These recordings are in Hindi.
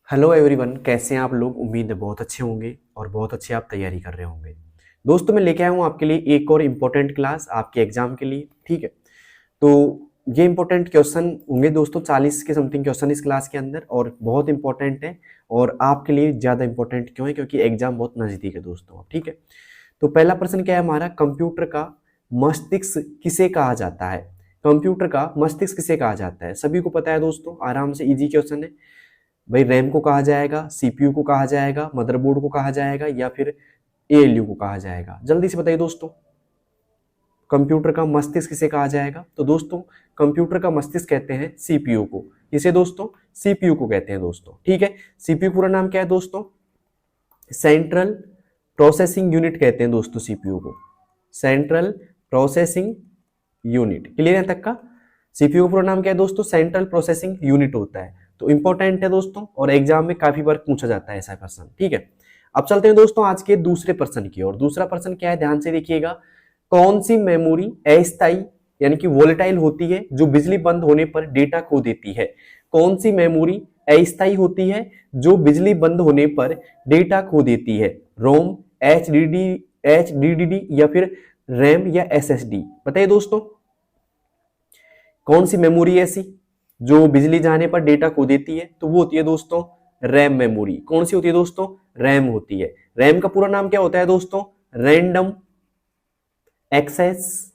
हेलो एवरीवन, कैसे हैं आप लोग। उम्मीद है बहुत अच्छे होंगे और बहुत अच्छी आप तैयारी कर रहे होंगे। दोस्तों मैं लेके आया हूँ आपके लिए एक और इम्पोर्टेंट क्लास आपके एग्जाम के लिए। ठीक है, तो ये इम्पोर्टेंट क्वेश्चन होंगे दोस्तों, 40 के समथिंग क्वेश्चन इस क्लास के अंदर, और बहुत इंपॉर्टेंट है। और आपके लिए ज़्यादा इंपॉर्टेंट क्यों है? क्योंकि एग्जाम बहुत नज़दीक है दोस्तों। ठीक है, तो पहला प्रश्न क्या है हमारा, कंप्यूटर का मस्तिष्क किसे कहा जाता है। कंप्यूटर का मस्तिष्क किसे कहा जाता है, सभी को पता है दोस्तों, आराम से इजी क्वेश्चन है भाई। रैम को कहा जाएगा, सीपीयू को कहा जाएगा, मदरबोर्ड को कहा जाएगा, या फिर एएलयू को कहा जाएगा। जल्दी से बताइए दोस्तों, कंप्यूटर का मस्तिष्क किसे कहा जाएगा। तो दोस्तों कंप्यूटर का मस्तिष्क कहते हैं सीपीयू को। किसे दोस्तों? सीपीयू को कहते हैं दोस्तों। ठीक है, सीपीयू पूरा नाम क्या है दोस्तों? सेंट्रल प्रोसेसिंग यूनिट कहते हैं दोस्तों सीपीयू को, सेंट्रल प्रोसेसिंग यूनिट। क्लियर है तक का? सीपीयू का पूरा नाम क्या है दोस्तों? सेंट्रल प्रोसेसिंग यूनिट होता है। तो इंपॉर्टेंट है दोस्तों, और एग्जाम में काफी बार पूछा जाता है ऐसा प्रश्न। ठीक है, अब चलते हैं दोस्तों आज के दूसरे प्रश्न की ओर। दूसरा प्रश्न क्या है, ध्यान से देखिएगा। कौन सी मेमोरी अस्थायी यानी कि वोलेटाइल होती है जो बिजली बंद होने पर डेटा खो देती है? कौन सी मेमोरी अस्थायी होती है जो बिजली बंद होने पर डेटा खो देती है? रोम, एचडीडी या फिर रैम या एसएसडी? बताइए दोस्तों, कौन सी मेमोरी ऐसी जो बिजली जाने पर डेटा खो देती है? तो वो होती है दोस्तों रैम मेमोरी। कौन सी होती है दोस्तों? रैम होती है। रैम का पूरा नाम क्या होता है दोस्तों? Random access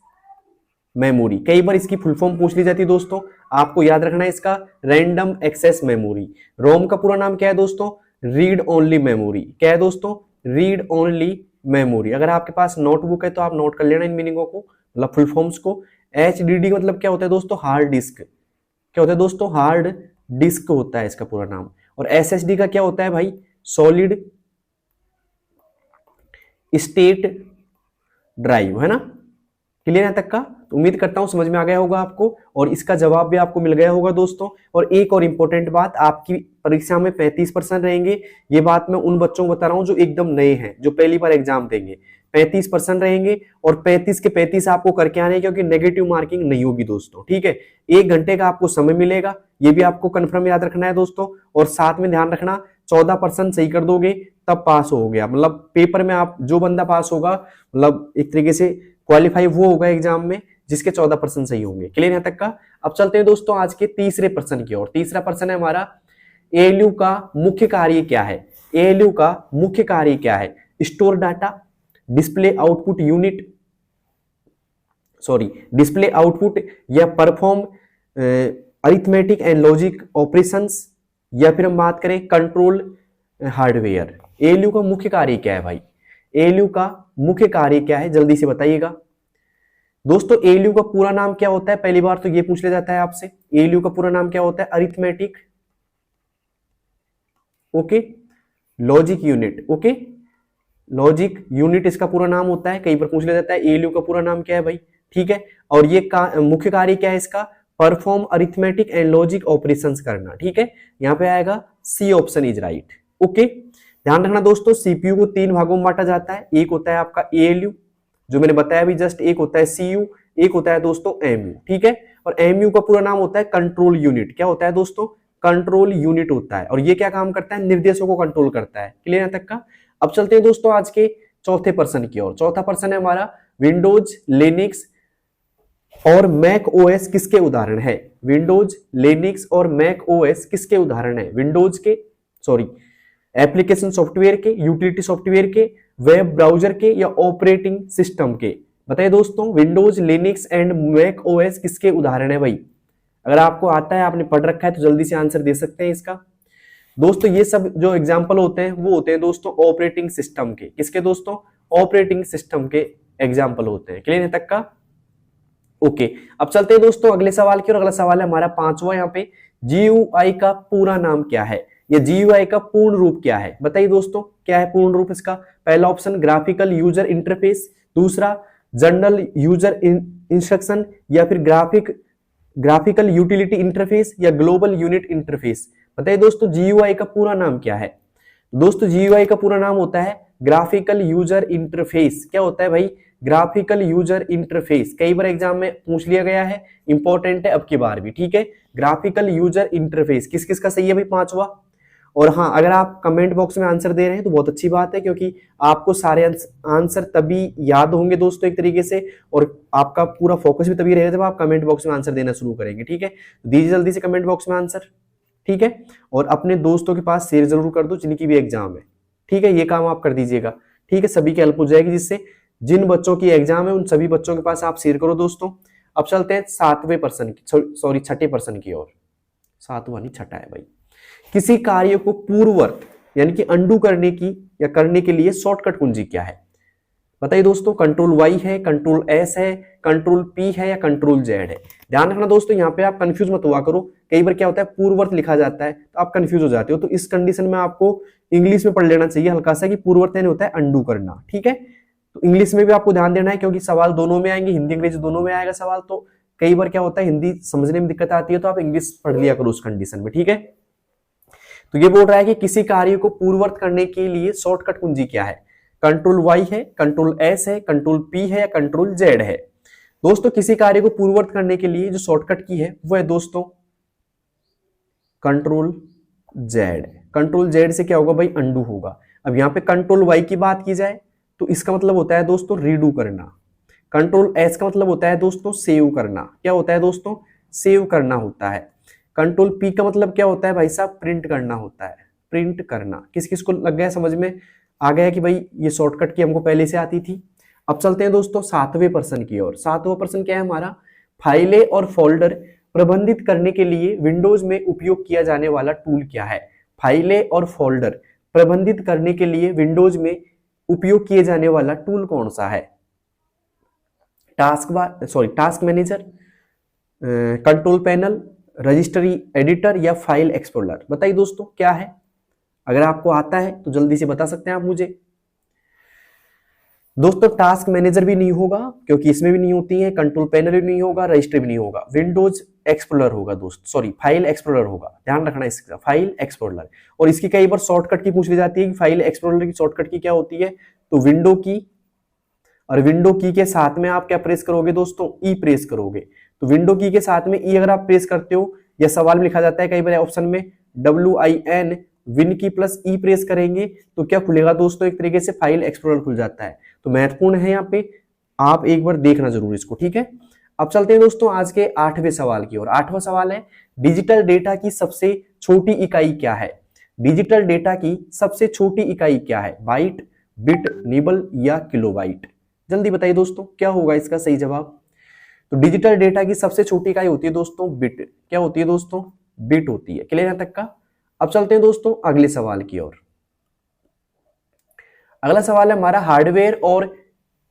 memory. कई बार इसकी फुल फॉर्म पूछ ली जाती है दोस्तों, आपको याद रखना है इसका, रैंडम एक्सेस मेमोरी। रोम का पूरा नाम क्या है दोस्तों? Read only memory. क्या है दोस्तों? Read only memory. अगर आपके पास नोटबुक है तो आप नोट कर लेना इन मीनिंगों को, मतलब फुल फॉर्म्स को। एचडीडी मतलब क्या होता है दोस्तों? Hard disk. क्या होता है दोस्तों? हार्ड डिस्क होता है इसका पूरा नाम। और एसएसडी का क्या होता है भाई? सॉलिड स्टेट ड्राइव, है ना। क्लियर है तक का? तो उम्मीद करता हूं समझ में आ गया होगा आपको, और इसका जवाब भी आपको मिल गया होगा दोस्तों। और एक और इंपॉर्टेंट बात, आपकी परीक्षा में 35% रहेंगे। ये बात मैं उन बच्चों को बता रहा हूं जो एकदम नए हैं, जो पहली बार एग्जाम देंगे। 35% रहेंगे, और 35 के 35 आपको करके आने, क्योंकि नेगेटिव मार्किंग नहीं होगी दोस्तों। ठीक है, 1 घंटे का आपको समय मिलेगा, ये भी आपको कंफर्म याद रखना है दोस्तों। और साथ में ध्यान रखना, 14% सही कर दोगे तब पास हो गया। मतलब पेपर में आप जो बंदा पास होगा, मतलब एक तरीके से क्वालिफाई वो होगा एग्जाम में जिसके 14% सही होंगे। क्लियर है तक का? अब चलते हैं दोस्तों आज के तीसरे प्रश्न की ओर। तीसरा प्रश्न है हमारा, एएलयू का मुख्य कार्य क्या है? एएलयू का मुख्य कार्य क्या है? Store data, display output unit, display output, या perform arithmetic and logic operations, या फिर हम बात करें कंट्रोल हार्डवेयर। एएलयू का मुख्य कार्य क्या है भाई? एएलयू का मुख्य कार्य क्या है, जल्दी से बताइएगा दोस्तों। एएलयू का पूरा नाम क्या होता है? पहली बार तो ये पूछ लिया जाता है आपसे, एएलयू का पूरा नाम क्या होता है? Arithmetic okay logic unit. Okay, logic unit इसका पूरा नाम होता है, कई बार पूछ लिया जाता है एएलयू का पूरा नाम क्या है भाई। ठीक है, और ये मुख्य कार्य क्या है इसका? Perform arithmetic and logic operations करना। ठीक है, यहां पे आएगा C option is right. Okay, ध्यान रखना दोस्तों, सीपीयू को 3 भागों में बांटा जाता है। एक होता है आपका एएलयू, जो मैंने बताया अभी जस्ट, एक होता है सीयू, एक होता है दोस्तों एमयू। ठीक है, और एमयू का पूरा नाम होता है कंट्रोल यूनिट। क्या होता है दोस्तों? कंट्रोल यूनिट होता है, और ये क्या काम करता है? निर्देशों को कंट्रोल करता है। क्लियर है तक का? अब चलते हैं दोस्तों आज के चौथे प्रश्न की ओर। चौथा प्रश्न है हमारा, विंडोज, लिनक्स और मैक ओएस किसके उदाहरण है? विंडोज, लिनक्स और मैक ओएस किसके उदाहरण है? विंडोज के, एप्लीकेशन सॉफ्टवेयर के, यूटिलिटी सॉफ्टवेयर के, वेब ब्राउजर के, या ऑपरेटिंग सिस्टम के? बताइए दोस्तों, Windows, Linux and Mac OS किसके उदाहरण है भाई? अगर आपको आता है, आपने पढ़ रखा है, तो जल्दी से आंसर दे सकते हैं इसका। दोस्तों ये सब जो एग्जाम्पल होते हैं वो होते हैं दोस्तों ऑपरेटिंग सिस्टम के। किसके दोस्तों? ऑपरेटिंग सिस्टम के एग्जाम्पल होते हैं। क्लियर है तक का? ओके, अब चलते हैं दोस्तों अगले सवाल की। और अगला सवाल है हमारा 5वां यहाँ पे, जीयूआई का पूरा नाम क्या है? या जीयूआई का पूर्ण रूप क्या है? बताइए दोस्तों, क्या है पूर्ण रूप इसका? पहला ऑप्शन ग्राफिकल यूजर इंटरफेस, दूसरा जनरल यूजर इंस्ट्रक्शन, या फिर ग्राफिकल यूटिलिटी इंटरफेस, या ग्लोबल यूनिट इंटरफेस? बताइए दोस्तों जीयूआई का पूरा नाम क्या है? दोस्तों जीयूआई का पूरा नाम होता है ग्राफिकल यूजर इंटरफेस। क्या होता है भाई? Graphical user interface. कई बार एग्जाम में पूछ लिया गया है, इंपॉर्टेंट है अब की बार भी। ठीक है, ग्राफिकल यूजर इंटरफेस किस किस का सही है भाई? 5वां। और हाँ, अगर आप कमेंट बॉक्स में आंसर दे रहे हैं तो बहुत अच्छी बात है, क्योंकि आपको सारे आंसर तभी याद होंगे दोस्तों एक तरीके से, और आपका पूरा फोकस भी तभी रहेगा जब आप कमेंट बॉक्स में आंसर देना शुरू करेंगे। ठीक है, दीजिए जल्दी से कमेंट बॉक्स में आंसर। ठीक है, और अपने दोस्तों के पास शेयर जरूर कर दो जिनकी भी एग्जाम है। ठीक है, ये काम आप कर दीजिएगा। ठीक है, सभी की हेल्प हो जाएगी, जिससे जिन बच्चों की एग्जाम है उन सभी बच्चों के पास आप शेयर करो दोस्तों। अब चलते हैं छठे पर्सन की ओर। सातवां नहीं, छठा है भाई। किसी कार्य को पूर्ववत यानी कि अंडू करने की या करने के लिए शॉर्टकट कुंजी क्या है? बताइए दोस्तों, कंट्रोल वाई है, कंट्रोल एस है, कंट्रोल पी है या कंट्रोल जेड है? ध्यान रखना दोस्तों, यहाँ पे आप कंफ्यूज मत हुआ करो। कई बार क्या होता है पूर्ववर्त लिखा जाता है तो आप कंफ्यूज हो जाते हो, तो इस कंडीशन में आपको इंग्लिश में पढ़ लेना चाहिए हल्का सा कि पूर्ववर्त यानी होता है अंडू करना। ठीक है, तो इंग्लिश में भी आपको ध्यान देना है, क्योंकि सवाल दोनों में आएंगे, हिंदी अंग्रेजी दोनों में आएगा सवाल। तो कई बार क्या होता है हिंदी समझने में दिक्कत आती है, तो आप इंग्लिश पढ़ लिया करो उस कंडीशन में। ठीक है, तो ये बोल रहा है कि किसी कार्य को पूर्ववर्त करने के लिए शॉर्टकट कुंजी क्या है? कंट्रोल वाई है, कंट्रोल एस है, कंट्रोल पी है या कंट्रोल जेड है? दोस्तों, किसी कार्य को पूर्ववर्त करने के लिए जो शॉर्टकट की है वो है दोस्तों कंट्रोल जेड। कंट्रोल जेड से क्या होगा भाई? अंडू होगा। अब यहाँ पे कंट्रोल वाई की बात की जाए तो इसका मतलब होता है दोस्तों रीडू करना। कंट्रोल एस का मतलब होता है दोस्तों सेव करना। क्या होता है दोस्तों? सेव करना होता है। कंट्रोल पी का मतलब क्या होता है भाई साहब? प्रिंट करना होता है। प्रिंट करना। किस किस को लग गया समझ में आ गया कि भाई ये शॉर्टकट की हमको पहले से आती थी। अब चलते हैं दोस्तों सातवें पर्सन की ओर। सातवां पर्सन क्या है हमारा? फाइलें और फोल्डर प्रबंधित करने के लिए विंडोज में उपयोग किया जाने वाला टूल क्या है? फाइलें और फोल्डर प्रबंधित करने के लिए विंडोज में उपयोग किए जाने वाला टूल कौन सा है? Task manager, control panel, registry editor या फाइल एक्सप्लोरर? बताइए दोस्तों क्या है? अगर आपको आता है तो जल्दी से बता सकते हैं आप मुझे। दोस्तों टास्क मैनेजर भी नहीं होगा, क्योंकि इसमें भी नहीं होती है। कंट्रोल पैनल भी नहीं होगा, रजिस्ट्री भी नहीं होगा। विंडोज एक्सप्लोरर होगा दोस्त, फाइल एक्सप्लोरर होगा। ध्यान रखना इसका, फाइल एक्सप्लोरर। और इसकी कई बार शॉर्टकट की पूछ ली जाती है कि फाइल एक्सप्लोरर की शॉर्टकट की क्या होती है? तो विंडो की, और विंडो की के साथ में आप क्या प्रेस करोगे दोस्तों? ई प्रेस करोगे। तो विंडो की के साथ में ई अगर आप प्रेस करते हो, या सवाल में लिखा जाता है कई बार ऑप्शन में WIN, विन की प्लस ई प्रेस करेंगे तो क्या खुलेगा दोस्तों? एक तरीके से फाइल एक्सप्लोरर खुल जाता है। तो महत्वपूर्ण है यहाँ पे, आप एक बार देखना जरूर इसको। ठीक है, अब चलते हैं दोस्तों आज के 8वें सवाल की ओर। 8वां सवाल है, डिजिटल डेटा की सबसे छोटी इकाई क्या है? डिजिटल डेटा की सबसे छोटी इकाई क्या है? बाइट, बिट, निबल या किलोबाइट? जल्दी बताइए दोस्तों क्या होगा इसका सही जवाब? तो डिजिटल डेटा की सबसे छोटी इकाई होती है दोस्तों बिट। क्या होती है दोस्तों? बिट होती है। क्लियर है तक का? अब चलते हैं दोस्तों अगले सवाल की ओर। अगला सवाल है हमारा, हार्डवेयर और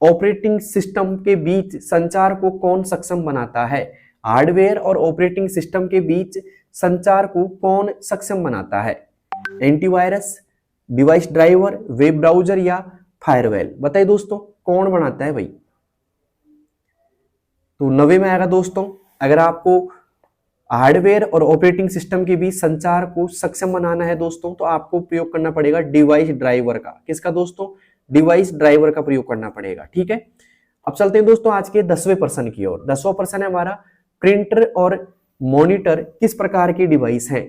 ऑपरेटिंग सिस्टम के बीच संचार को कौन सक्षम बनाता है? हार्डवेयर और ऑपरेटिंग सिस्टम के बीच संचार को कौन सक्षम बनाता है? Antivirus, device driver, web browser या फायरवॉल? बताइए दोस्तों कौन बनाता है भाई? तो 90 में आएगा दोस्तों। अगर आपको हार्डवेयर और ऑपरेटिंग सिस्टम के बीच संचार को सक्षम बनाना है दोस्तों, तो आपको प्रयोग करना पड़ेगा डिवाइस ड्राइवर का। किसका दोस्तों? डिवाइस ड्राइवर का प्रयोग करना पड़ेगा। ठीक है, अब चलते हैं दोस्तों आज के 10वें पर्सन की ओर। 10वां पर्सन है हमारा, प्रिंटर और मॉनिटर किस प्रकार की डिवाइस है?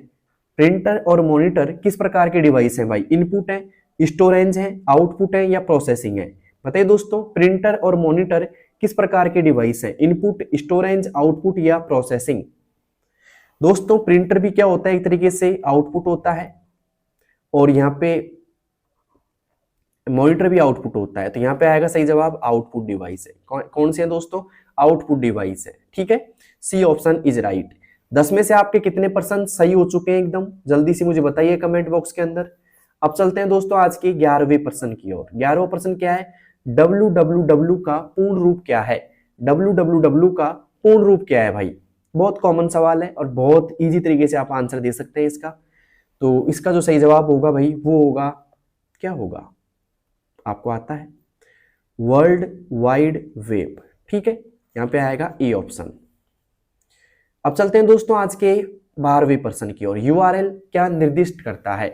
प्रिंटर और मॉनिटर किस प्रकार के डिवाइस है भाई? इनपुट है, स्टोरेज है, आउटपुट है या प्रोसेसिंग है? बताइए दोस्तों प्रिंटर और मॉनिटर किस प्रकार के डिवाइस है? इनपुट, स्टोरेज, आउटपुट या प्रोसेसिंग? दोस्तों प्रिंटर भी क्या होता है? एक तरीके से आउटपुट होता है, और यहाँ पे मॉनिटर भी आउटपुट होता है। तो यहाँ पे आएगा सही जवाब आउटपुट डिवाइस है। कौन से है दोस्तों? आउटपुट डिवाइस है। ठीक है, सी ऑप्शन इज राइट। 10 में से आपके कितने परसेंट सही हो चुके हैं एकदम? जल्दी से मुझे बताइए कमेंट बॉक्स के अंदर। अब चलते हैं दोस्तों आज के 11वें पर्सन की ओर। 11वां पर्सन क्या है? www का पूर्ण रूप क्या है? www का पूर्ण रूप क्या है भाई? बहुत कॉमन सवाल है और बहुत इजी तरीके से आप आंसर दे सकते हैं इसका। तो इसका जो सही जवाब होगा भाई वो होगा, क्या होगा? आपको आता है? World wide web. ठीक है, यहाँ पे आएगा ए ऑप्शन। अब चलते हैं दोस्तों आज के 12वें पर्सन की ओर। URL क्या निर्दिष्ट करता है?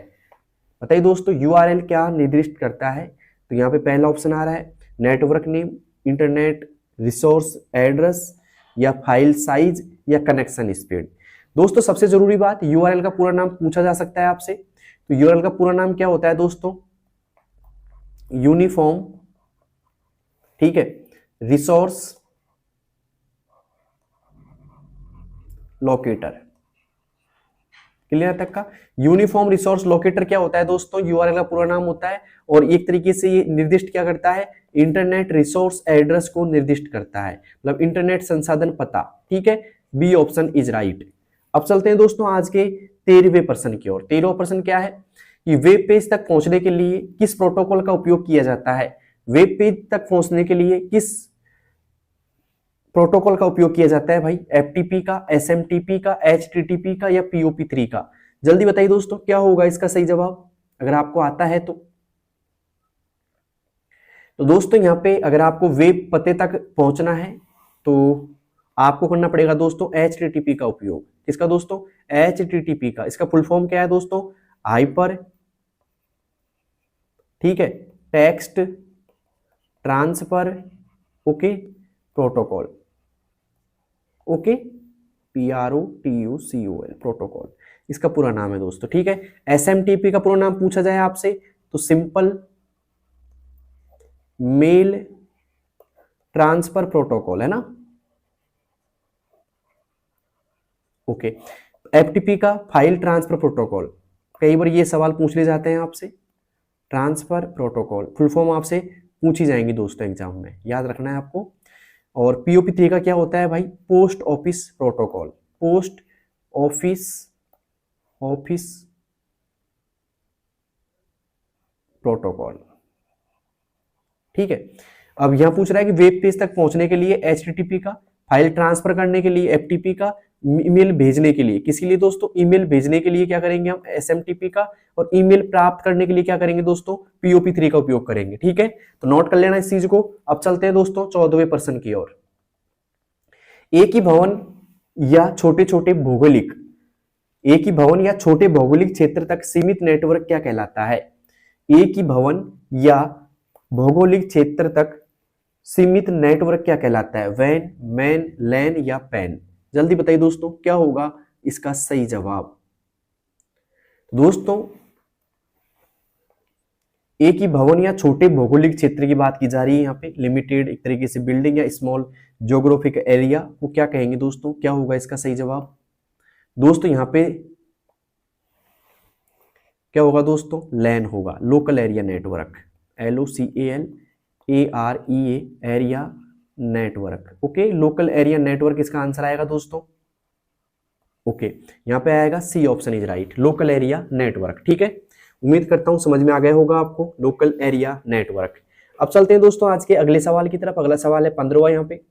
बताइए दोस्तों URL क्या निर्दिष्ट करता है? तो यहाँ पे पहला ऑप्शन आ रहा है network name, internet resource address या फाइल साइज या कनेक्शन स्पीड। दोस्तों सबसे जरूरी बात, URL का पूरा नाम पूछा जा सकता है आपसे। तो यूआरएल का पूरा नाम क्या होता है दोस्तों? यूनिफॉर्म, ठीक है, रिसोर्स लोकेटर। क्लियर तक का? यूनिफॉर्म रिसोर्स लोकेटर क्या होता है दोस्तों? यूआरएल का पूरा नाम होता है, और एक तरीके से ये निर्दिष्ट क्या करता है? इंटरनेट रिसोर्स एड्रेस को निर्दिष्ट करता है, मतलब इंटरनेट संसाधन पता। ठीक है, बी ऑप्शन इज राइट। अब चलते हैं दोस्तों आज के 13वें प्रश्न की ओर। 13वां प्रश्न क्या है कि वेब पेज तक पहुंचने के लिए किस प्रोटोकॉल का उपयोग किया जाता है? वेब पेज तक पहुंचने के लिए किस प्रोटोकॉल का उपयोग किया जाता है भाई? एफटीपी का, एसएमटीपी का, एचटीटीपी का, या पीओपी3 का? जल्दी बताइए दोस्तों, क्या होगा इसका सही जवाब, अगर आपको आता है तो। दोस्तों यहाँ पे अगर आपको वेब पते तक पहुंचना है तो आपको करना पड़ेगा दोस्तों एचटीटीपी का उपयोग। किसका दोस्तों? एचटीटीपी का। इसका फुल फॉर्म क्या है दोस्तों? हाइपर, ठीक है, text transfer okay protocol, okay, PROTUCOL protocol इसका पूरा नाम है दोस्तों। ठीक है, एसएमटीपी का पूरा नाम पूछा जाए आपसे तो सिंपल मेल ट्रांसफर प्रोटोकॉल है ना, ओके। एफटीपी का फाइल ट्रांसफर प्रोटोकॉल, कई बार ये सवाल पूछ ले जाते हैं आपसे। ट्रांसफर प्रोटोकॉल फुल फॉर्म आपसे पूछी जाएंगी दोस्तों एग्जाम में, याद रखना है आपको। और पीओपी3 का क्या होता है भाई? Post office protocol, post office protocol. ठीक है, अब यहां पूछ रहा है कि वेब पेज तक पहुंचने के लिए एचटीटीपी का, फाइल ट्रांसफर करने के लिए एफटीपी का, ईमेल भेजने के लिए, किसी लिए दोस्तों? ईमेल भेजने के लिए क्या करेंगे हम? एसएमटीपी का, और ईमेल प्राप्त करने के लिए क्या करेंगे दोस्तों? पीओपी3 का उपयोग करेंगे। ठीक है, तो नोट कर लेना इस चीज को। अब चलते हैं दोस्तों 14वें प्रश्न की ओर। एक ही भवन या छोटे छोटे भौगोलिक, एक ही भवन या छोटे भौगोलिक क्षेत्र तक सीमित नेटवर्क क्या कहलाता है? एक ही भवन या भौगोलिक क्षेत्र तक सीमित नेटवर्क क्या कहलाता है? वैन, मैन, लैन या पैन? जल्दी बताइए दोस्तों, क्या होगा इसका सही जवाब? दोस्तों एक ही भवन या छोटे भौगोलिक क्षेत्र की बात की जा रही है यहाँ पे, लिमिटेड एक तरीके से बिल्डिंग या स्मॉल ज्योग्राफिक एरिया को क्या कहेंगे दोस्तों? क्या होगा इसका सही जवाब? दोस्तों यहाँ पे क्या होगा दोस्तों? लैन होगा, local area network, LOCALAREA area network, okay. Local area network इसका आंसर आएगा दोस्तों, ओके। यहाँ पे आएगा C option is right, local area network. ठीक है, उम्मीद करता हूं समझ में आ गया होगा आपको, लोकल एरिया नेटवर्क। अब चलते हैं दोस्तों आज के अगले सवाल की तरफ। अगला सवाल है 15वां, यहाँ पे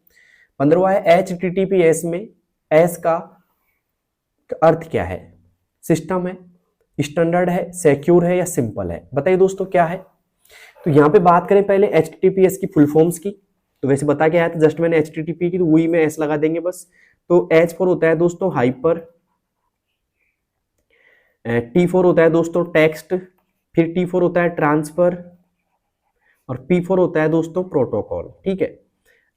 15वां है HTTPS में एस का अर्थ क्या है? सिस्टम है, स्टैंडर्ड है, सिक्योर है, या सिंपल है? बताइए दोस्तों क्या है। तो यहाँ पे बात करें पहले HTTPS की फुल फॉर्म्स की, तो वैसे बता के आया था जस्ट मैंने HTTP की, तो वही में एस लगा देंगे बस। तो H फॉर होता है दोस्तों हाइपर, T फॉर होता है दोस्तों टेक्स्ट, फिर T फॉर होता है ट्रांसफर, और P फॉर होता है दोस्तों प्रोटोकॉल। ठीक है,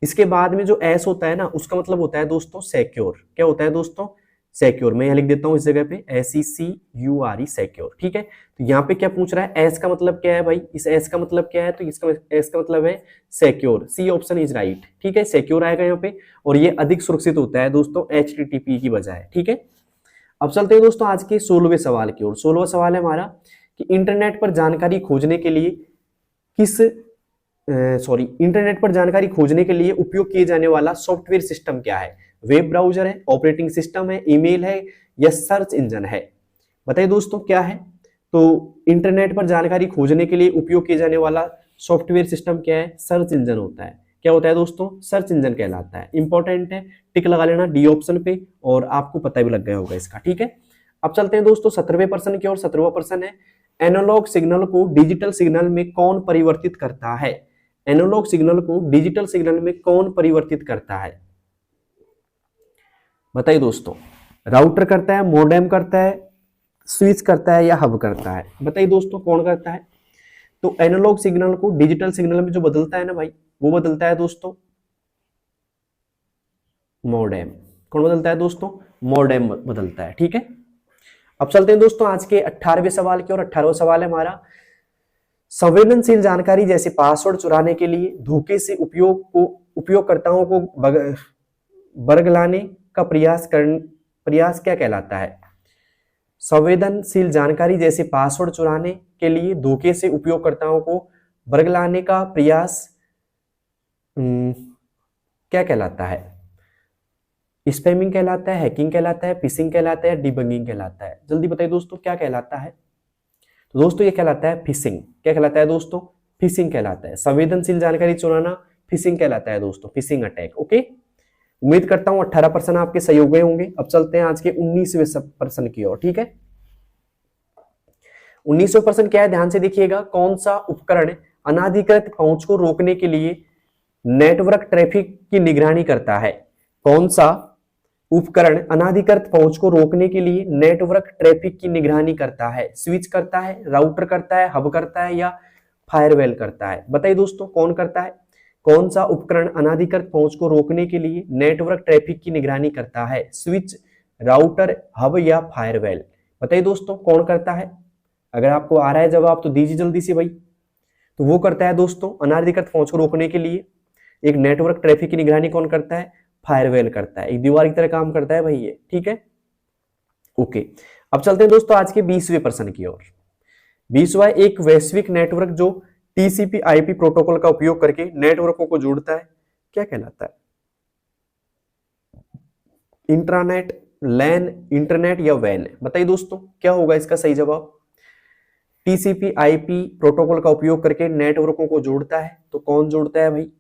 इसके बाद में जो S होता है ना, उसका मतलब होता है दोस्तों सिक्योर। क्या होता है दोस्तों? सिक्योर। मैं यहाँ लिख देता हूँ इस जगह पे SECURE, सिक्योर। ठीक है, तो यहाँ पे क्या पूछ रहा है? एस का मतलब क्या है भाई? इस एस का मतलब क्या है? तो इसका एस का मतलब है secure, C option is right. ठीक है, सिक्योर आएगा यहाँ पे, और ये अधिक सुरक्षित होता है दोस्तों HTTP की बजाय। ठीक है, अब चलते हैं दोस्तों आज के 16वें सवाल की ओर। 16वां सवाल है हमारा कि इंटरनेट पर जानकारी खोजने के लिए इंटरनेट पर जानकारी खोजने के लिए उपयोग किए जाने वाला सॉफ्टवेयर सिस्टम क्या है? वेब ब्राउजर है, ऑपरेटिंग सिस्टम है, ईमेल है, या सर्च इंजन है? बताइए दोस्तों क्या है। तो इंटरनेट पर जानकारी खोजने के लिए उपयोग किए जाने वाला सॉफ्टवेयर सिस्टम क्या है? सर्च इंजन होता है। क्या होता है दोस्तों? सर्च इंजन कहलाता है। इंपॉर्टेंट है, टिक लगा लेना डी ऑप्शन पे, और आपको पता भी लग गया होगा इसका। ठीक है, अब चलते हैं दोस्तों 17वें प्रश्न की ओर। 17वां प्रश्न है एनालॉग सिग्नल को डिजिटल सिग्नल में कौन परिवर्तित करता है? एनालॉग सिग्नल को डिजिटल सिग्नल में कौन परिवर्तित करता है? बताइए दोस्तों, राउटर करता है, मॉडेम करता है, स्विच करता है, या हब करता है? बताइए दोस्तों कौन करता है। तो एनालॉग सिग्नल को डिजिटल सिग्नल में जो बदलता है ना भाई, वो बदलता है दोस्तों मॉडेम। कौन बदलता है दोस्तों? मॉडेम बदलता है। ठीक है, अब चलते हैं दोस्तों आज के 18वें सवाल की और 18वां सवाल है हमारा, संवेदनशील जानकारी जैसे पासवर्ड चुराने के लिए धोखे से उपयोगकर्ताओं को बरगलाने का प्रयास क्या कहलाता है? संवेदनशील जानकारी जैसे पासवर्ड चुराने के लिए धोखे से उपयोगकर्ताओं को बरगलाने का प्रयास क्या कहलाता है? स्पैमिंग कहलाता है, हैकिंग कहलाता है, फिशिंग कहलाता है, डिबगिंग कहलाता है? जल्दी बताइए दोस्तों क्या कहलाता है? तो दोस्तों ये कहलाता है फिशिंग। क्या कहलाता है दोस्तों? फिशिंग कहलाता है। संवेदनशील जानकारी चुराना फिशिंग कहलाता है दोस्तों, फिशिंग अटैक। ओके, उम्मीद करता हूं 18% आपके सही हो गए होंगे। अब चलते हैं आज के 19वें प्रश्न की ओर। ठीक है, 19वां प्रश्न क्या है, ध्यान से देखिएगा। कौन सा उपकरण अनाधिकृत पहुंच को रोकने के लिए नेटवर्क ट्रैफिक की निगरानी करता है? कौन सा उपकरण अनाधिकृत पहुंच को रोकने के लिए नेटवर्क ट्रैफिक की निगरानी करता है? स्विच करता है, राउटर करता है, हब करता है या फायरवेल करता है? बताइए दोस्तों कौन करता है? कौन सा उपकरण अनाधिकृत पहुंच को रोकने के लिए नेटवर्क ट्रैफिक की निगरानी करता है? स्विच, राउटर, हब या फायरवेल? बताइए दोस्तों कौन करता है? अगर आपको आ रहा है जवाब तो दीजिए जल्दी से भाई। तो वो करता है दोस्तों अनाधिकृत पहुंच को रोकने के लिए एक नेटवर्क ट्रैफिक की निगरानी कौन करता है? फायरवेल करता है। एक दीवार की तरह काम करता है भाई ये। ठीक है, ओके। अब चलते हैं दोस्तों आज के 20वें प्रश्न की ओर। 20वां, एक वैश्विक नेटवर्क जो टीसीपी आईपी प्रोटोकॉल का उपयोग करके नेटवर्कों को जोड़ता है क्या कहलाता है? इंट्रानेट, लैन, इंटरनेट या वैन? बताइए दोस्तों क्या होगा इसका सही जवाब? टीसीपी आईपी प्रोटोकॉल का उपयोग करके नेटवर्कों को जोड़ता है, तो कौन जोड़ता है भाई?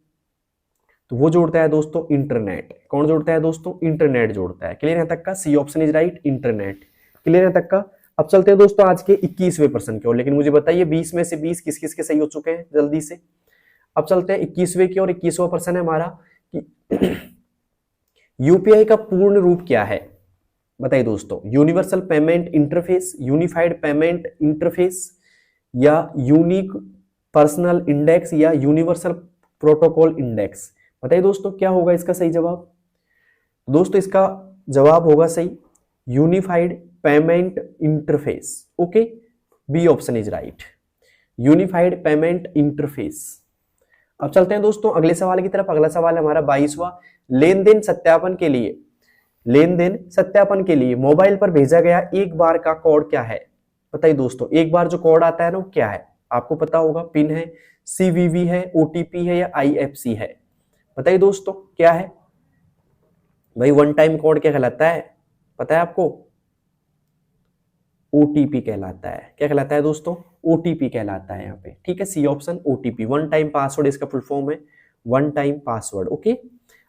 तो वो जोड़ता है दोस्तों इंटरनेट। कौन जोड़ता है दोस्तों? इंटरनेट जोड़ता है। क्लियर है तक का? C option is right, internet. Clear है तक का? अब चलते हैं दोस्तों आज के 21वें प्रश्न की ओर। लेकिन मुझे बताइए 20 में से 20 किस किस के सही हो चुके हैं जल्दी से। अब चलते हैं 21वें की ओर। 21वां प्रश्न है हमारा कि यूपीआई का पूर्ण रूप क्या है? बताइए दोस्तों, universal payment interface, unified payment interface या यूनिक पर्सनल इंडेक्स या यूनिवर्सल प्रोटोकॉल इंडेक्स? बताइए दोस्तों क्या होगा इसका सही जवाब? दोस्तों इसका जवाब होगा सही unified payment interface. Okay, B option is right, unified payment interface. अब चलते हैं दोस्तों अगले सवाल की तरफ। अगला सवाल है हमारा 22वां, लेनदेन सत्यापन के लिए मोबाइल पर भेजा गया एक बार का कोड क्या है? बताइए दोस्तों एक बार जो कोड आता है ना वो क्या है? आपको पता होगा, पिन है, सीवीवी है, ओटीपी है या आईएफसी है? बताइए दोस्तों क्या है भाई? वन टाइम कोड क्या कहलाता है पता है आपको? ओटीपी कहलाता है। क्या कहलाता है दोस्तों? ओटीपी कहलाता है यहाँ पे। ठीक है, C option OTP, one time password इसका फुल फॉर्म है, वन टाइम पासवर्ड। ओके,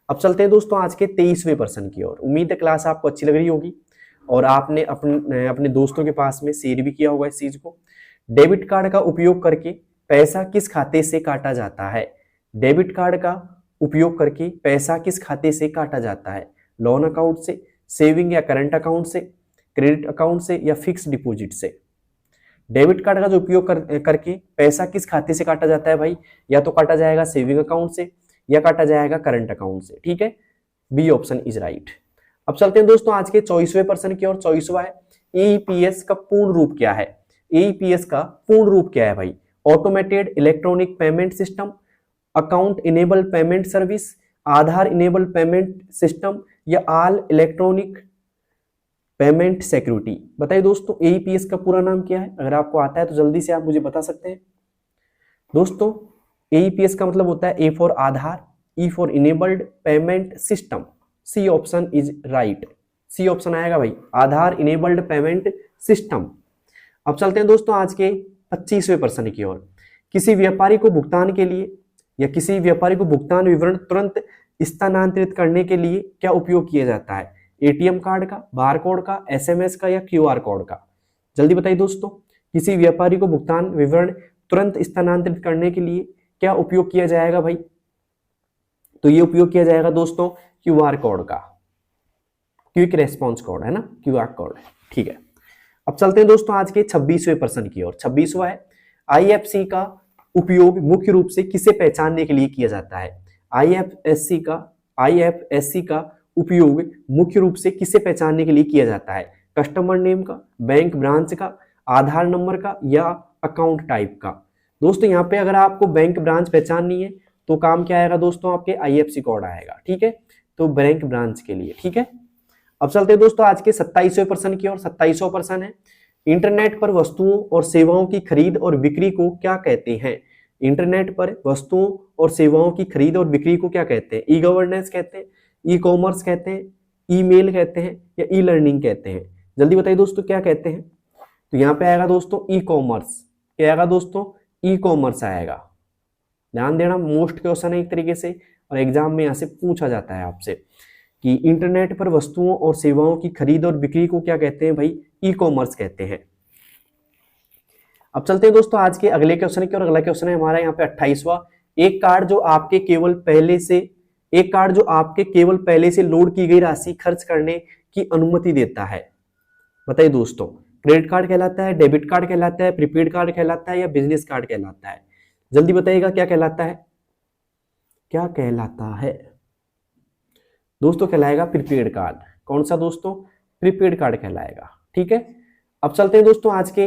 अब चलते हैं दोस्तों आज के 23वें प्रश्न की ओर। उम्मीद है क्लास आपको अच्छी लग रही होगी और आपने अपने दोस्तों के पास में शेयर भी किया होगा इस चीज को। डेबिट कार्ड का उपयोग करके पैसा किस खाते से काटा जाता है? डेबिट कार्ड का उपयोग करके पैसा किस खाते से काटा जाता है? लोन अकाउंट से, सेविंग या करंट अकाउंट से, क्रेडिट अकाउंट से या फिक्स डिपॉजिट से? डेबिट कार्ड का जो उपयोग करके पैसा किस खाते से काटा जाता है भाई? या तो काटा जाएगा सेविंग अकाउंट से या काटा जाएगा करंट अकाउंट से। ठीक है, बी ऑप्शन इज राइट। अब चलते हैं दोस्तों आज के 24वें प्रश्न की ओर। 24वां है, एईपीएस का पूर्ण रूप क्या है? एईपीएस का पूर्ण रूप क्या है भाई? Automated electronic payment system, account enable payment service, Aadhaar enable payment system या ऑल इलेक्ट्रॉनिक पेमेंट सिक्योरिटी? बताइए दोस्तों एईपीएस का पूरा नाम क्या है? अगर आपको आता है तो जल्दी से आप मुझे बता सकते हैं। दोस्तों एईपीएस का मतलब होता है A for Aadhaar, E for enabled payment system. C option is right, C option आएगा भाई, आधार इनेबल्ड पेमेंट सिस्टम। अब चलते हैं दोस्तों आज के 25वें प्रश्न की ओर। किसी व्यापारी को भुगतान के लिए या किसी व्यापारी को भुगतान विवरण तुरंत स्थानांतरित करने के लिए क्या उपयोग किया जाता है? एटीएम कार्ड का, बारकोड का, एसएमएस का या क्यूआर कोड का? जल्दी बताइए दोस्तों, किसी व्यापारी को भुगतान विवरण तुरंत स्थानांतरित करने के लिए क्या उपयोग किया जाएगा भाई? तो ये उपयोग किया जाएगा दोस्तों क्यूआर कोड का, क्विक रेस्पॉन्स कोड है ना, क्यूआर कोड। ठीक है, अब चलते हैं दोस्तों आज के 26वें प्रश्न की ओर। 26वां है, आईएफएससी का उपयोग मुख्य रूप से किसे पहचानने के लिए किया जाता है? आईएफएससी का उपयोग मुख्य रूप से किसे पहचानने के लिए किया जाता है? कस्टमर नेम का, बैंक ब्रांच का, आधार नंबर का या अकाउंट टाइप का। दोस्तों यहाँ पे अगर आपको बैंक ब्रांच पहचाननी है तो काम क्या आएगा दोस्तों, आपके आईएफएससी कोड आएगा, ठीक है, तो बैंक ब्रांच के लिए, ठीक है। अब चलते हैं दोस्तों आज के 27वें प्रश्न की ओर। 27वां प्रश्न है, इंटरनेट पर वस्तुओं और सेवाओं की खरीद और बिक्री को क्या कहते हैं। इंटरनेट पर वस्तुओं और सेवाओं की खरीद और बिक्री को क्या कहते हैं। ई गवर्नेंस कहते हैं, ई कॉमर्स कहते हैं, ईमेल कहते हैं या ई लर्निंग कहते हैं। जल्दी बताइए दोस्तों क्या कहते हैं। तो यहाँ पे आएगा दोस्तों ई कॉमर्स। क्या आएगा दोस्तों, ई कॉमर्स आएगा। ध्यान देना, मोस्ट क्वेश्चन है एक तरीके से, और एग्जाम में यहाँ से पूछा जाता है आपसे कि इंटरनेट पर वस्तुओं और सेवाओं की खरीद और बिक्री को क्या कहते हैं भाई, ई कॉमर्स कहते हैं। अब चलते हैं दोस्तों आज के अगले क्वेश्चन की और। अगला क्वेश्चन है हमारा यहाँ पे 28वां, एक कार्ड जो आपके केवल पहले से लोड की गई राशि खर्च करने की अनुमति देता है। बताइए दोस्तों, क्रेडिट कार्ड कहलाता है, डेबिट कार्ड कहलाता है, प्रीपेड कार्ड कहलाता है या बिजनेस कार्ड कहलाता है। जल्दी बताइएगा क्या कहलाता है, क्या कहलाता है दोस्तों। कहलाएगा प्रीपेड कार्ड। कौन सा दोस्तों, प्रीपेड कार्ड कहलाएगा, ठीक है। अब चलते हैं दोस्तों आज के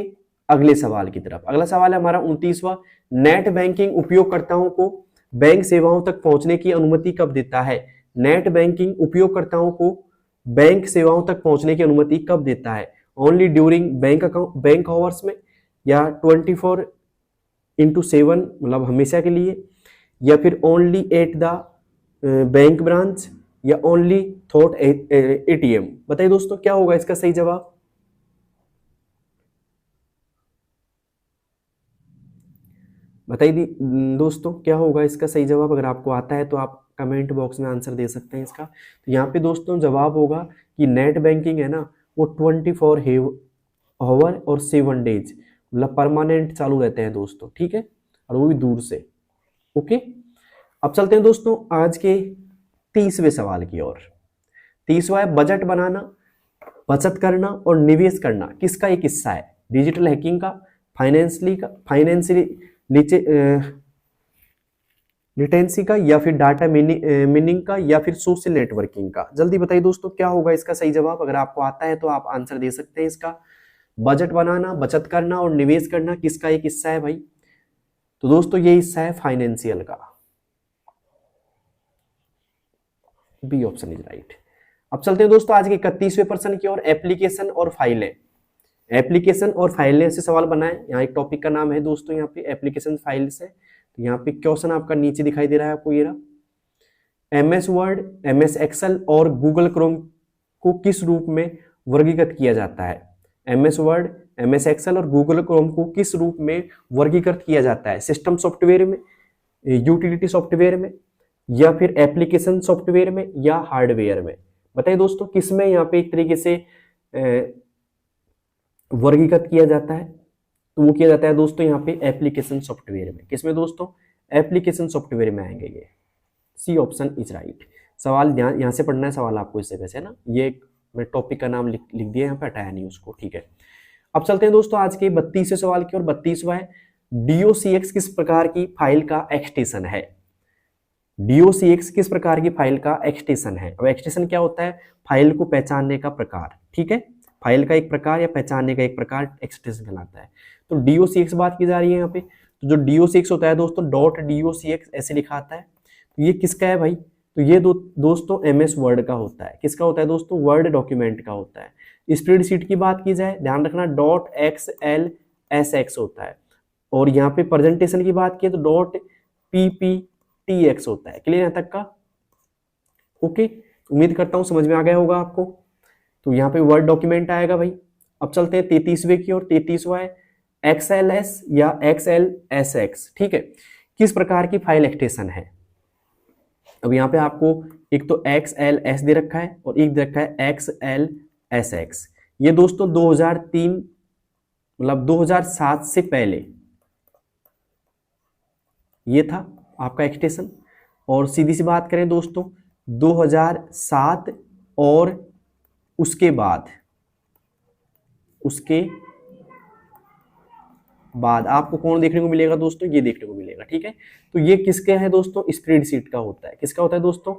अगले सवाल की तरफ। अगला सवाल है हमारा 29वां, नेट बैंकिंग उपयोगकर्ताओं को बैंक सेवाओं तक पहुंचने की अनुमति कब देता है। नेट बैंकिंग उपयोगकर्ताओं को बैंक सेवाओं तक पहुंचने की अनुमति कब देता है। ओनली ड्यूरिंग बैंक आवर्स में, या 24/7 मतलब हमेशा के लिए, या फिर only at the bank branch, या ओनली थ्रू एटीएम। बताइए दोस्तों क्या होगा इसका सही जवाब। बताइए दोस्तों क्या होगा इसका सही जवाब। अगर आपको आता है तो आप कमेंट बॉक्स में आंसर दे सकते हैं इसका। तो यहाँ पे दोस्तों जवाब होगा कि नेट बैंकिंग है ना, वो 24 आवर और 7 डेज मतलब परमानेंट चालू रहते हैं दोस्तों, ठीक है, और वो भी दूर से। ओके, अब चलते हैं दोस्तों आज के 30वें सवाल की ओर। 30वां है, बजट बनाना, बचत करना और निवेश करना किसका एक हिस्सा है। डिजिटल हैकिंग का, फाइनेंशियली लिटेंसी का, या फिर डाटा मीनिंग का, या फिर सोशल नेटवर्किंग का। जल्दी बताइए दोस्तों क्या होगा इसका सही जवाब। अगर आपको आता है तो आप आंसर दे सकते हैं इसका। बजट बनाना, बचत करना और निवेश करना किसका एक हिस्सा है भाई। तो दोस्तों ये हिस्सा है फाइनेंशियल का। B option is right. अब चलते हैं दोस्तों आज के 31वें प्रश्न की ओर। एप्लीकेशन और फाइलें, एप्लीकेशन और फाइलें से सवाल बनाए। यहाँ एक टॉपिक का नाम है दोस्तों यहाँ पे एप्लीकेशन फाइल्स है। तो यहाँ पे क्वेश्चन आपका नीचे दिखाई दे रहा है आपको, ये रहा। एमएस वर्ड, एमएस एक्सेल और गूगल क्रोम को किस रूप में वर्गीकृत किया जाता है। एमएस वर्ड, एमएस एक्सेल और गूगल क्रोम को किस रूप में वर्गीकृत किया जाता है। सिस्टम सॉफ्टवेयर में, यूटिलिटी सॉफ्टवेयर में, या फिर एप्लीकेशन सॉफ्टवेयर में, या हार्डवेयर में। बताइए दोस्तों किस में यहाँ पे एक तरीके से वर्गीकृत किया जाता है। तो वो किया जाता है दोस्तों यहाँ पे एप्लीकेशन सॉफ्टवेयर में। किसमें दोस्तों, एप्लीकेशन सॉफ्टवेयर में आएंगे ये। C option is right. सवाल ध्यान यहाँ से पढ़ना है सवाल आपको इससे वैसे ना, ये मैं टॉपिक का नाम लिख दिया यहाँ पे, हटाया नहीं उसको, ठीक है। अब चलते हैं दोस्तों आज के 32वें सवाल की ओर। 32वां है, DOCX किस प्रकार की फाइल का एक्सटेंशन है। DOCX किस प्रकार की फाइल का एक्सटेंशन है। अब एक्सटेंशन क्या होता है, फाइल को पहचानने का प्रकार, ठीक है, फाइल का एक प्रकार या पहचानने का एक प्रकार एक्सटेंशन कहलाता है। तो DOCX बात की जा रही है यहाँ पे। तो जो DOCX होता है दोस्तों, .docx ऐसे लिखा आता है। तो ये किसका है भाई, तो ये दोस्तों MS वर्ड का होता है। किसका होता है दोस्तों, वर्ड डॉक्यूमेंट का होता है। स्प्रेडशीट की बात की जाए, ध्यान रखना .XLSX होता है। और यहाँ पे प्रेजेंटेशन की बात की तो .PPTX होता है। क्लियर यहाँ तक का, ओके। उम्मीद करता हूँ समझ में आ गया होगा आपको। तो यहाँ पे वर्ड डॉक्यूमेंट आएगा भाई। अब चलते हैं 33वें की ओर। 33वां है, XLS या XLSX, ठीक है, किस प्रकार की फाइल एक्सटेंशन है। अब यहाँ पे आपको एक तो XLS दे रखा है और एक दे रखा है XLSX। ये दोस्तों 2003 मतलब 2007 से पहले ये था आपका एक्सटेंशन। और सीधी सी बात करें दोस्तों, 2007 और उसके बाद आपको कौन देखने को मिलेगा दोस्तों, ये देखने को मिलेगा, ठीक है। तो ये किसका है दोस्तों, स्प्रेडशीट का होता है। किसका होता है दोस्तों,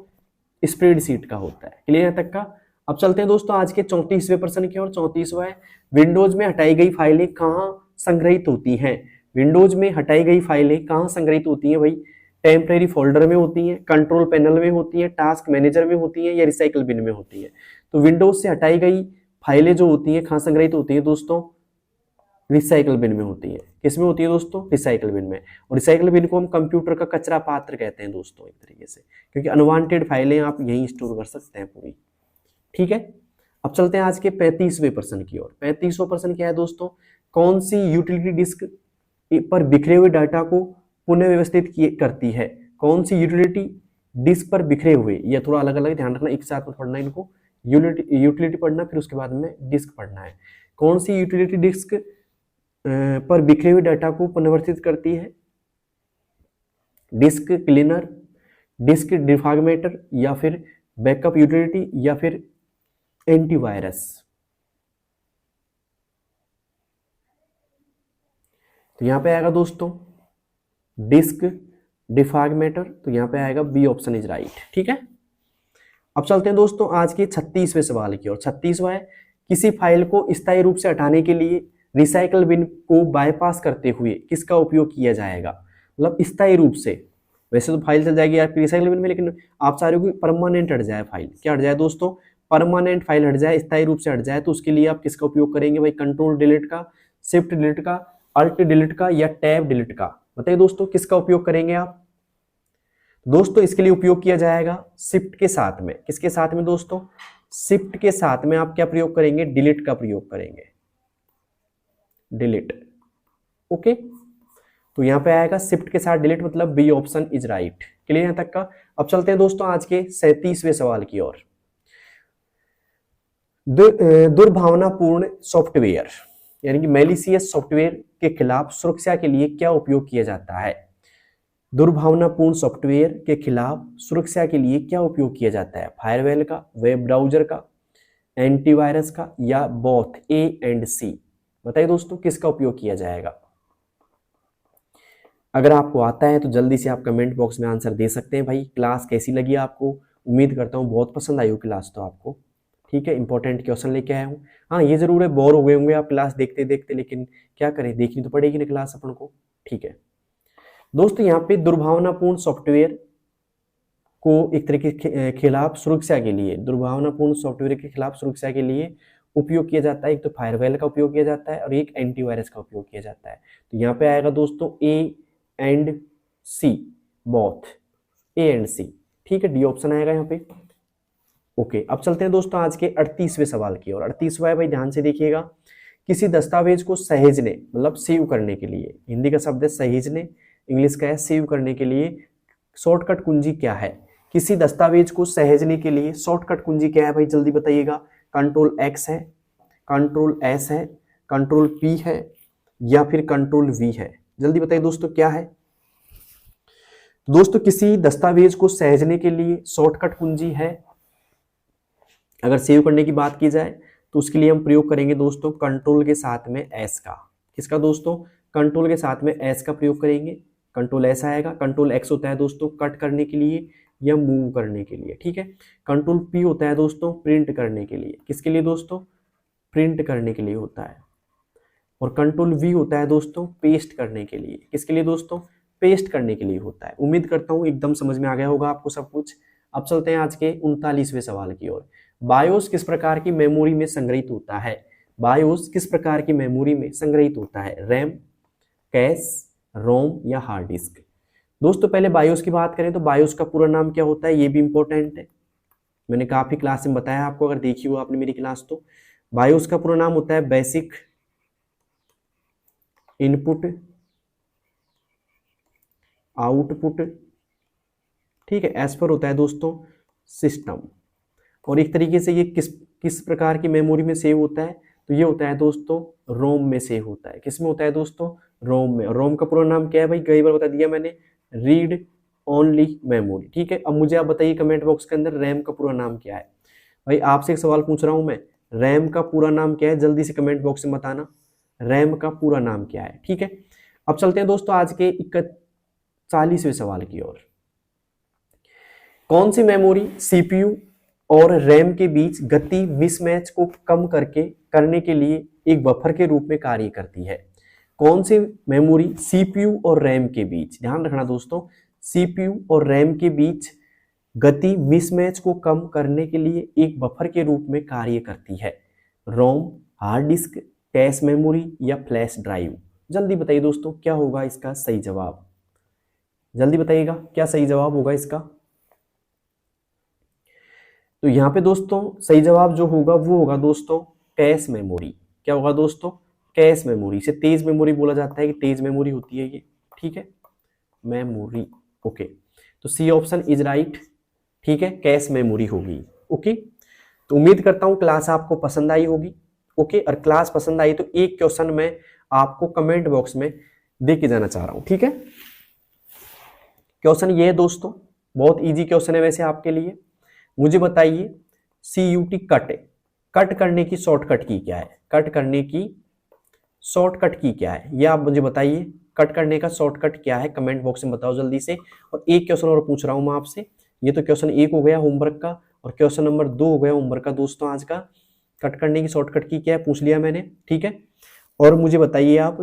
स्प्रेडशीट का होता है। क्लियर है तक का। अब चलते हैं दोस्तों आज के 34वें प्रश्न की ओर। 34वां है, विंडोज में हटाई गई फाइलें कहाँ संग्रहित होती हैं? विंडोज में हटाई गई फाइलें कहाँ संग्रहित होती हैं भाई? टेम्परेरी फोल्डर में होती हैं, कंट्रोल पैनल में होती हैं, टास्क मैनेजर में होती हैं, या रिसाइकल बिन में होती है? तो विंडोज से हटाई गई फाइलें जो होती हैं कहाँ संग्रहित होती है दोस्तों? रिसाइकल बिन में होती है। किस में होती है दोस्तों? रिसाइकल बिन में। और रिसाइकल बिन को हम कंप्यूटर का कचरा पात्र कहते हैं दोस्तों एक तरीके से, क्योंकि अनवांटेड फाइलें आप यहीं स्टोर कर सकते हैं पूरी। ठीक है, अब चलते हैं आज के 35वें प्रश्न की ओर। 35वां प्रश्न क्या है दोस्तों? कौन सी यूटिलिटी डिस्क पर बिखरे हुए डाटा को पुनः व्यवस्थित करती है? कौन सी यूटिलिटी डिस्क पर बिखरे हुए, या थोड़ा अलग अलग ध्यान रखना, एक साथ में पढ़ना इनको, यूटिलिटी पढ़ना फिर उसके बाद में डिस्क पढ़ना है। कौन सी यूटिलिटी डिस्क पर बिखरे हुए डाटा को पुनर्व्यवस्थित करती है? डिस्क क्लीनर, डिस्क डिफ्रैगमेंटर, या फिर बैकअप यूटिलिटी, या फिर एंटीवायरस? तो यहां पे आएगा दोस्तों डिस्क डिफ्रैगमेंटर, तो यहां पे आएगा बी ऑप्शन इज राइट। ठीक है, अब चलते हैं दोस्तों आज के 36वें सवाल की ओर। 36वां है, किसी फाइल को स्थायी रूप से हटाने के लिए रिसाइकल बिन को बाईपास करते हुए किसका उपयोग किया जाएगा? मतलब स्थायी रूप से, वैसे तो फाइल चल जाएगी आपकी रिसाइकल बिन में, लेकिन आप चाह रहे हो कि परमानेंट हट जाए फाइल। क्या हट जाए दोस्तों? परमानेंट फाइल हट जाए, स्थायी रूप से हट जाए, तो उसके लिए आप किसका उपयोग करेंगे भाई? कंट्रोल डिलीट का, शिफ्ट डिलीट का, अल्ट डिलीट का, या टैब डिलीट का? बताइए दोस्तों किसका उपयोग करेंगे आप? दोस्तों इसके लिए उपयोग किया जाएगा शिफ्ट के साथ में। किसके साथ में दोस्तों? शिफ्ट के साथ में आप क्या प्रयोग करेंगे? डिलीट का प्रयोग करेंगे, डिलीट। ओके, तो यहां पे आएगा शिफ्ट के साथ डिलीट, मतलब B option is right. Clear यहां तक का? अब चलते हैं दोस्तों आज के 37वें सवाल की ओर। दुर्भावनापूर्ण सॉफ्टवेयर यानी कि मैलिशियस सॉफ्टवेयर के खिलाफ सुरक्षा के लिए क्या उपयोग किया जाता है? दुर्भावनापूर्ण सॉफ्टवेयर के खिलाफ सुरक्षा के लिए क्या उपयोग किया जाता है? फायरवॉल का, वेब ब्राउजर का, एंटीवायरस का, या बोथ ए एंड सी? बताइए दोस्तों किसका उपयोग किया जाएगा? अगर आपको आता है तो जल्दी से आप कमेंट बॉक्स में आंसर दे सकते हैं। भाई क्लास कैसी लगी आपको? उम्मीद करता हूँ बहुत पसंद आई हो क्लास तो आपको। ठीक है, इंपॉर्टेंट क्वेश्चन लेके आया हूँ। हाँ ये जरूर है, बोर हो गए होंगे आप क्लास देखते देखते, लेकिन क्या करें, देखनी तो पड़ेगी ना क्लास अपन को। ठीक है दोस्तों, यहाँ पे दुर्भावनापूर्ण सॉफ्टवेयर को एक तरीके के खिलाफ सुरक्षा के लिए, दुर्भावनापूर्ण सॉफ्टवेयर के खिलाफ सुरक्षा के लिए उपयोग किया जाता है। एक तो फायरवॉल का उपयोग किया जाता है और एक एंटीवायरस का उपयोग किया जाता है। तो यहाँ पे आएगा दोस्तों A and C, both A and C. ठीक है, डी ऑप्शन आएगा यहाँ पे। ओके, अब चलते हैं दोस्तों आज के 38वें सवाल की ओर। 38वां है भाई, ध्यान से देखिएगा। किसी दस्तावेज को सहेजने मतलब सेव करने के लिए, हिंदी का शब्द है सहेजने, इंग्लिश का है सेव करने के लिए, शॉर्टकट कुंजी क्या है? किसी दस्तावेज को सहेजने के लिए शॉर्टकट कुंजी क्या है भाई? जल्दी बताइएगा। कंट्रोल एक्स है, कंट्रोल एस है, कंट्रोल पी है, या फिर कंट्रोल वी है? जल्दी बताइए दोस्तों क्या है? दोस्तों किसी दस्तावेज को सहेजने के लिए शॉर्टकट कुंजी है, अगर सेव करने की बात की जाए तो उसके लिए हम प्रयोग करेंगे दोस्तों कंट्रोल के साथ में एस का। किसका दोस्तों? कंट्रोल के साथ में एस का प्रयोग करेंगे। कंट्रोल एस आएगा। कंट्रोल एक्स होता है दोस्तों कट करने के लिए या मूव करने के लिए। ठीक है, कंट्रोल पी होता है दोस्तों प्रिंट करने के लिए। किसके लिए दोस्तों? प्रिंट करने के लिए होता है। और कंट्रोल वी होता है दोस्तों पेस्ट करने के लिए। किसके लिए दोस्तों? पेस्ट करने के लिए होता है। उम्मीद करता हूं एकदम समझ में आ गया होगा आपको सब कुछ। अब चलते हैं आज के 39वें सवाल की ओर। बायोस किस प्रकार की मेमोरी में संग्रहित होता है? बायोस किस प्रकार की मेमोरी में संग्रहित होता है? रैम, कैश, रोम, या हार्ड डिस्क? दोस्तों पहले बायोस की बात करें तो बायोस का पूरा नाम क्या होता है, ये भी इंपॉर्टेंट है। मैंने काफी क्लास में बताया आपको, अगर देखी हो आपने मेरी क्लास तो। बायोस का पूरा नाम होता है बेसिक इनपुट आउटपुट। ठीक है, एज पर होता है दोस्तों सिस्टम। और एक तरीके से ये किस प्रकार की मेमोरी में सेव होता है? तो ये होता है दोस्तों रोम में सेव होता है। किस में होता है दोस्तों? रोम में। रोम का पूरा नाम क्या है भाई? कई बार बता दिया मैंने, रीड ओनली मेमोरी। ठीक है, अब मुझे आप बताइए कमेंट बॉक्स के अंदर रैम का पूरा नाम क्या है? भाई आपसे एक सवाल पूछ रहा हूं मैं, रैम का पूरा नाम क्या है? जल्दी से कमेंट बॉक्स में बताना, रैम का पूरा नाम क्या है? ठीक है, अब चलते हैं दोस्तों आज के 41वें सवाल की ओर। कौन सी मेमोरी सीपीयू और रैम के बीच गति मिसमैच को कम करने के लिए एक बफर के रूप में कार्य करती है। कौन सी मेमोरी? सीपीयू और रैम के बीच, ध्यान रखना दोस्तों, सीपीयू और रैम के बीच गति मिसमैच को कम करने के लिए एक बफर के रूप में कार्य करती है। रोम, हार्ड डिस्क, कैश मेमोरी या फ्लैश ड्राइव? जल्दी बताइए दोस्तों, क्या होगा इसका सही जवाब? जल्दी बताइएगा क्या सही जवाब होगा इसका। तो यहाँ पे दोस्तों सही जवाब जो होगा वो होगा दोस्तों कैश मेमोरी। क्या होगा दोस्तों? Cache memory. इसे तेज मेमोरी बोला जाता है कि तेज मेमोरी होती है ये, ठीक है, मेमोरी। ओके, तो सी ऑप्शन इज राइट, ठीक है, कैश मेमोरी होगी। ओके, तो उम्मीद करता हूं क्लास आपको पसंद आई होगी। ओके, और क्लास पसंद आई तो एक क्वेश्चन मैं आपको कमेंट बॉक्स में दे के जाना चाह रहा हूं, ठीक है। क्वेश्चन ये है दोस्तों, बहुत इजी क्वेश्चन है वैसे आपके लिए। मुझे बताइए CUT कट करने की शॉर्टकट की क्या है? कट करने की शॉर्टकट की क्या है, ये आप मुझे बताइए। कट करने का शॉर्टकट क्या है, कमेंट बॉक्स में बताओ जल्दी से। और एक क्वेश्चन और पूछ रहा हूं मैं आपसे, ये तो क्वेश्चन 1 हो गया होमवर्क का, और क्वेश्चन नंबर 2 हो गया होमवर्क का दोस्तों आज का। कट करने की शॉर्टकट की क्या है पूछ लिया मैंने, ठीक है। और मुझे बताइए आप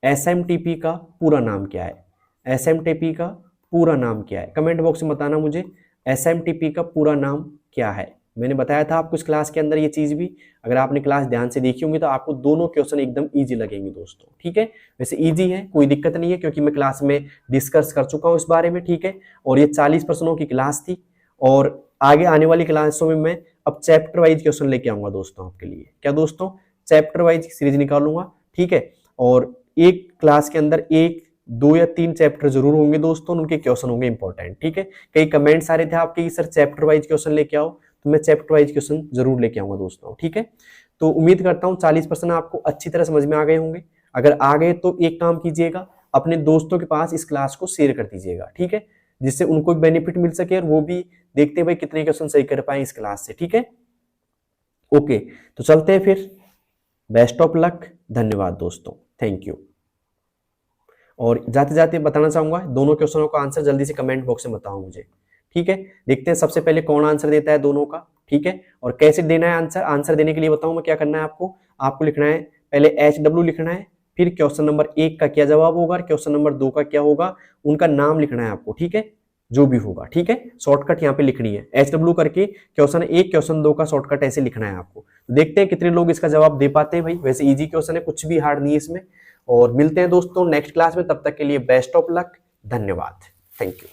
SMTP का पूरा नाम क्या है? SMTP का पूरा नाम क्या है? कमेंट बॉक्स में बताना मुझे SMTP का पूरा नाम क्या है। मैंने बताया था आपको इस क्लास के अंदर ये चीज भी, अगर आपने क्लास ध्यान से देखी होंगी तो आपको दोनों क्वेश्चन एकदम इजी लगेंगे दोस्तों, ठीक है। वैसे इजी है, कोई दिक्कत नहीं है, क्योंकि मैं क्लास में डिस्कस कर चुका हूं इस बारे में, ठीक है। और ये 40 प्रश्नों की क्लास थी, और आगे आने वाली क्लासों में मैं अब चैप्टर वाइज क्वेश्चन लेके आऊंगा दोस्तों आपके लिए। क्या दोस्तों? चैप्टर वाइज सीरीज निकालूंगा, ठीक है। और एक क्लास के अंदर 1, 2 या 3 चैप्टर जरूर होंगे दोस्तों, उनके क्वेश्चन होंगे इंपॉर्टेंट, ठीक है। कई कमेंट्स आ रहे थे आपके कि सर चैप्टर वाइज क्वेश्चन लेके आओ, तो मैं चैप्टर वाइज क्वेश्चन जरूर लेके आऊंगा दोस्तों, ठीक है। तो उम्मीद करता हूं 40% आपको अच्छी तरह समझ में आ गए होंगे। अगर आ गए तो एक काम कीजिएगा, अपने दोस्तों के पास इस क्लास को शेयर कर दीजिएगा, ठीक है, जिससे उनको भी बेनिफिट मिल सके और वो भी देखते भाई कितने क्वेश्चन सही कर पाए इस क्लास से, ठीक है। ओके, तो चलते हैं फिर। बेस्ट ऑफ लक, धन्यवाद दोस्तों, थैंक यू। और जाते जाते बताना चाहूंगा दोनों क्वेश्चनों का आंसर जल्दी से कमेंट बॉक्स में बताओ मुझे, ठीक है। देखते हैं सबसे पहले कौन आंसर देता है दोनों का, ठीक है। और कैसे देना है आंसर, आंसर देने के लिए बताऊं मैं क्या करना है आपको लिखना है पहले HW लिखना है, फिर क्वेश्चन नंबर 1 का क्या जवाब होगा और क्वेश्चन नंबर 2 का क्या होगा, उनका नाम लिखना है आपको, ठीक है, जो भी होगा, ठीक है। शॉर्टकट यहाँ पे लिखनी है, HW करके क्वेश्चन 1 क्वेश्चन 2 का शॉर्टकट ऐसे लिखना है आपको। देखते हैं कितने लोग इसका जवाब दे पाते हैं भाई। वैसे इजी क्वेश्चन है, कुछ भी हार्ड नहीं है इसमें। और मिलते हैं दोस्तों नेक्स्ट क्लास में, तब तक के लिए बेस्ट ऑफ लक, धन्यवाद, थैंक यू।